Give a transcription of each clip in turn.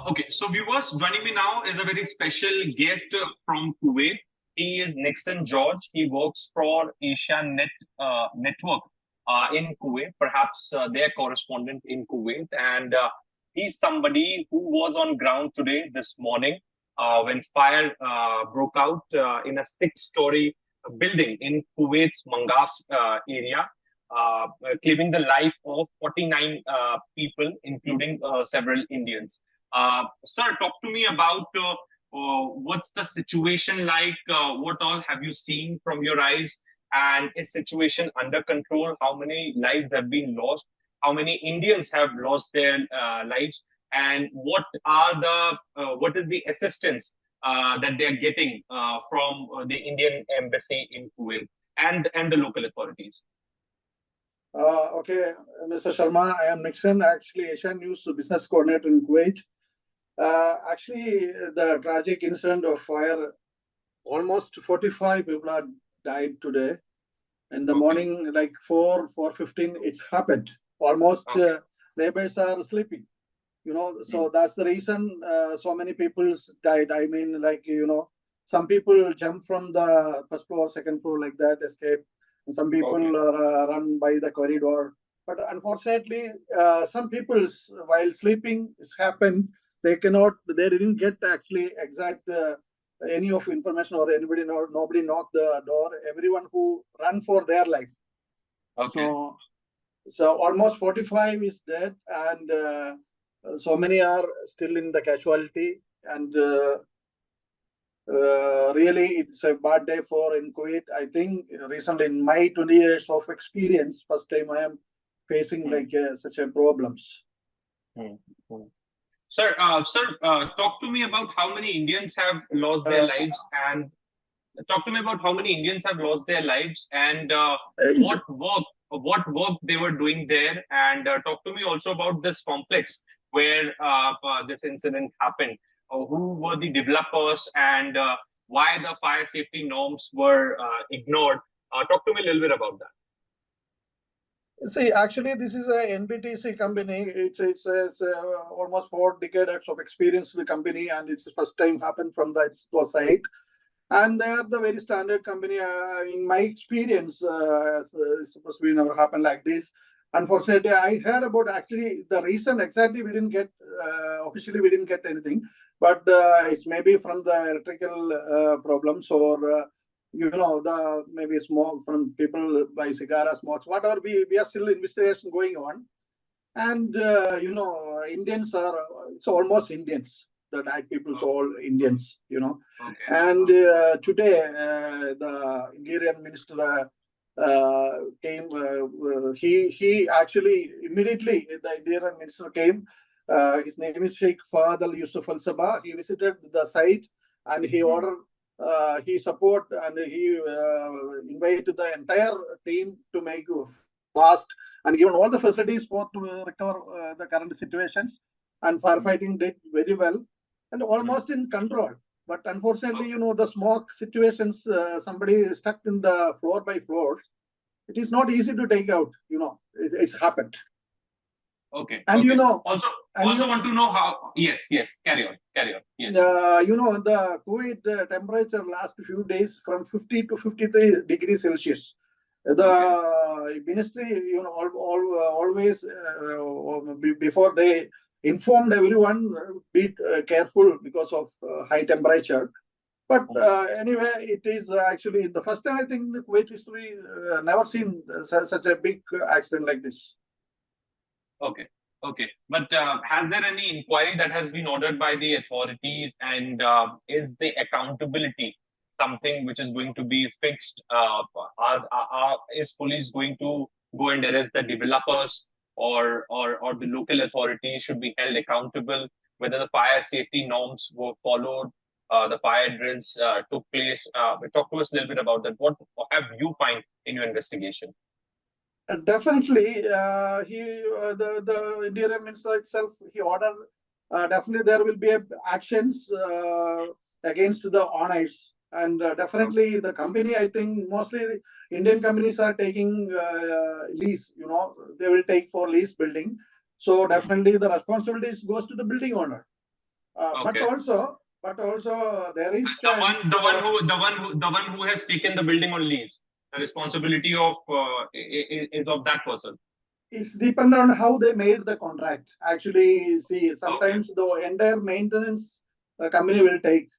Okay, so viewers, joining me now is a very special guest from Kuwait. He is Nixon George. He works for Asia Network in Kuwait, perhaps their correspondent in Kuwait. And he's somebody who was on ground today, this morning, when fire broke out in a six-story building in Kuwait's Mangas area, claiming the life of 49 people, including several Indians. Sir, talk to me about what's the situation like? What all have you seen from your eyes? And is situation under control? How many lives have been lost? How many Indians have lost their lives? And what is the assistance that they are getting from the Indian embassy in Kuwait and the local authorities? Okay, Mr. Sharma, I am Nixon, actually Asian News business coordinator in Kuwait. Actually, the tragic incident of fire, almost 45 people have died today. In the morning, like 4:15, it's happened. Almost neighbors are sleeping, so that's the reason so many people died. I mean, some people jump from the first floor, second floor, like that, escape. And some people run by the corridor. But unfortunately, some people, while sleeping, it's happened. They didn't get actually exact any of information, or nobody knocked the door. Everyone who ran for their life. So almost 45 is dead, and so many are still in the casualty. And really, it's a bad day for in Kuwait. I think recently, in my 20 years of experience, first time I am facing such a problems. Sir, talk to me about how many Indians have lost their lives, and talk to me about how many Indians have lost their lives, and what work they were doing there, and talk to me also about this complex where this incident happened. Who were the developers, and why the fire safety norms were ignored? Talk to me a little bit about that. See, actually, this is a NBTC company. It's almost 4 decades of experience with the company, and it's the first time happened from the site. And they are the very standard company. In my experience, it's supposed to be never happened like this. Unfortunately, I heard about actually the reason exactly we didn't get, officially we didn't get anything. But it's maybe from the electrical problems, or the maybe smoke from people by cigar smokes, whatever. We are still investigation going on. And Indians are, it's almost Indians. The died people are all Indians, And today the Interior Minister came. He actually immediately, the Interior Minister came. His name is Sheikh Fadl Yusuf Al Sabah. He visited the site, and he ordered, he support, and he invited the entire team to make fast and given all the facilities to recover the current situations. And firefighting did very well and almost in control. But unfortunately, the smoke situations, somebody is stuck in the floor by floor. It is not easy to take out. It's happened. Okay. And also want to know how. Yes. Carry on. Yes. The Kuwait temperature last few days from 50 to 53 degrees Celsius. The ministry, always before they informed everyone, be careful because of high temperature. But anyway, it is actually the first time I think in Kuwait history never seen such a big accident like this. Okay. But has there any inquiry that has been ordered by the authorities, and is the accountability something which is going to be fixed? Is police going to go and arrest the developers, or the local authorities should be held accountable? Whether the fire safety norms were followed, the fire drills took place. Talk to us a little bit about that. What have you find in your investigation? Definitely, the Interior Minister itself, he ordered. Definitely, there will be actions against the owners, and definitely the company. I think mostly Indian companies are taking lease. They will take for lease building. So definitely, the responsibility goes to the building owner. But Okay. also there is The chance. one who has taken the building on lease. The responsibility of is of that person. It's depend on how they made the contract. Actually, see, Okay. sometimes the entire maintenance company will take.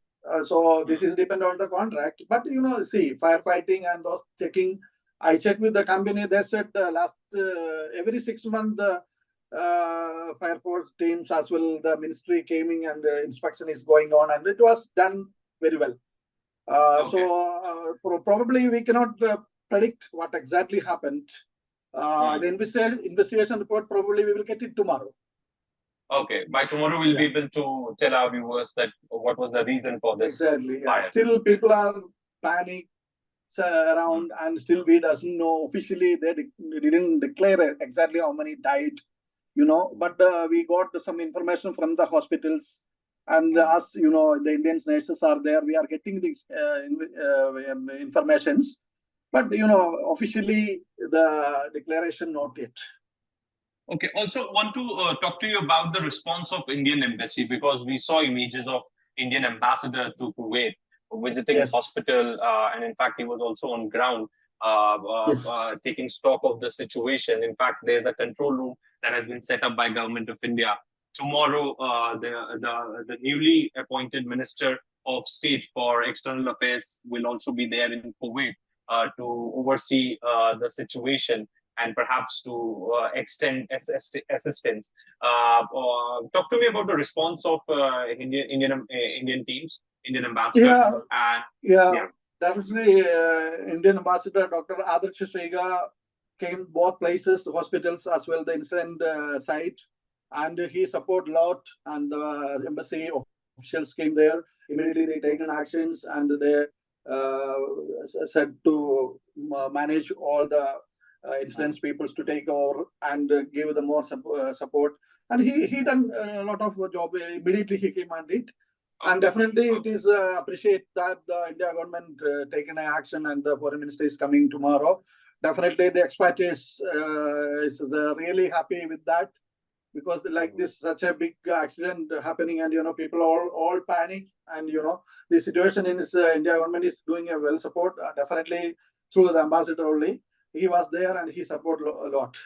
So this is depend on the contract. But see, firefighting and those checking. I checked with the company. They said last every 6 months the fire force teams as well the ministry came in and inspection is going on and it was done very well. Okay. Probably we cannot predict what exactly happened. The investigation report probably we will get it tomorrow. Okay. By tomorrow, we'll be able to tell our viewers that what was the reason for this Exactly. Yeah. fire. Still, people are panic around, and still we doesn't know officially. They didn't declare exactly how many died, But we got some information from the hospitals, and us, the Indian nurses are there. We are getting these informations, but officially the declaration not yet. Okay. Also, want to talk to you about the response of Indian embassy because we saw images of Indian ambassador to Kuwait visiting Yes. hospital, and in fact, he was also on ground Yes. taking stock of the situation. In fact, there's a control room that has been set up by Government of India. Tomorrow, the newly appointed Minister of State for External Affairs will also be there in Kuwait to oversee the situation and perhaps to extend assistance. Talk to me about the response of Indian teams, Indian ambassadors. Yeah. And Yeah. Definitely, Indian ambassador Dr. Adarsh Sriga came both places, hospitals as well, the incident site, and he support a lot. And the embassy officials came there immediately. They taken actions and they said to manage all the incidents peoples to take over and give them more support. And he done a lot of job. Immediately he came and did. And definitely, it is appreciate that the India government taken action and the foreign minister is coming tomorrow. Definitely, the expat is really happy with that because like this such a big accident happening and people all panic and the situation in this India government is doing a well support definitely through the ambassador only. He was there and he support a lot.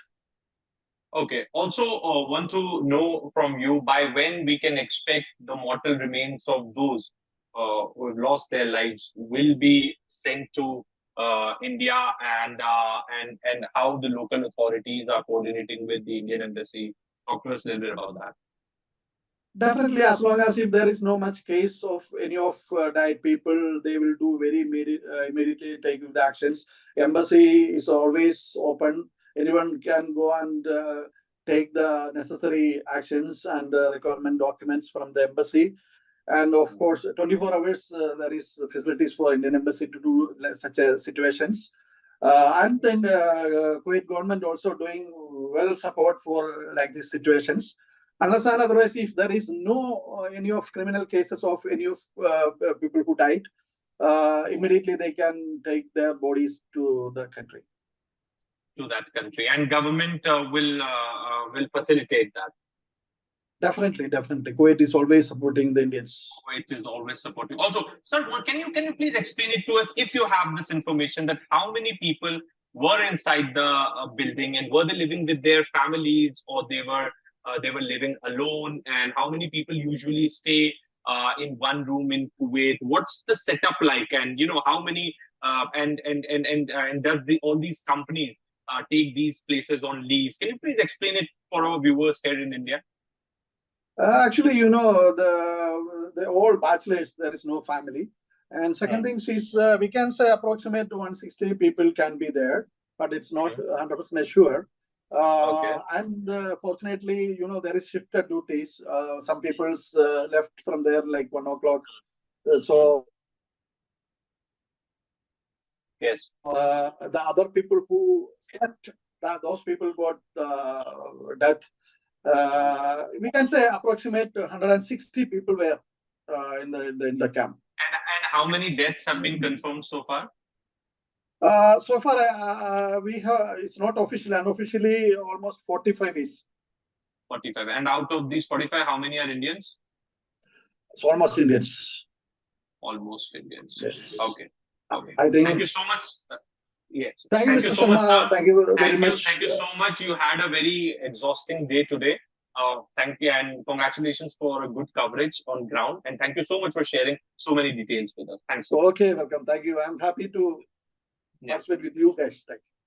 Okay. Also, want to know from you by when we can expect the mortal remains of those who have lost their lives will be sent to India, and how the local authorities are coordinating with the Indian embassy. Talk to us a little bit about that. Definitely, as long as if there is no much case of any of died people, they will do very immediately take the actions. Embassy is always open. Anyone can go and take the necessary actions and requirement documents from the embassy. And of course, 24 hours there is facilities for Indian embassy to do such situations. And then Kuwait government also doing well support for like these situations. Unless and otherwise, if there is no any of criminal cases of any of people who died, immediately they can take their bodies to the country. To that country, and government will facilitate that. Definitely. Kuwait is always supporting the Indians. Kuwait is always supporting. Also, sir, can you please explain it to us if you have this information that how many people were inside the building and were they living with their families or they were living alone, and how many people usually stay in one room in Kuwait? What's the setup like, and how many and does all these companies take these places on lease? Can you please explain it for our viewers here in India? Actually, the old bachelors, there is no family. And second thing is, we can say approximate 160 people can be there, but it's not 100% sure. And fortunately, there is shifted duties. Some people's left from there like 1 o'clock. So yes, the other people who slept, those people got death. We can say approximate 160 people were in the camp. And how many deaths have been confirmed so far? So far, we have it's not officially, unofficially almost 45 is. 45. And out of these 45, how many are Indians? It's almost Indians. Almost Indians. Yes. Okay. Okay. I think. Thank you so much. Yes. Thank you, Mr. so much, Sharma. sir. Thank you very much. Thank you so much. You had a very exhausting day today. Thank you and congratulations for a good coverage on ground. And thank you so much for sharing so many details with us. Thanks. Okay, welcome. Thank you. I'm happy to participate with you guys. Thank you.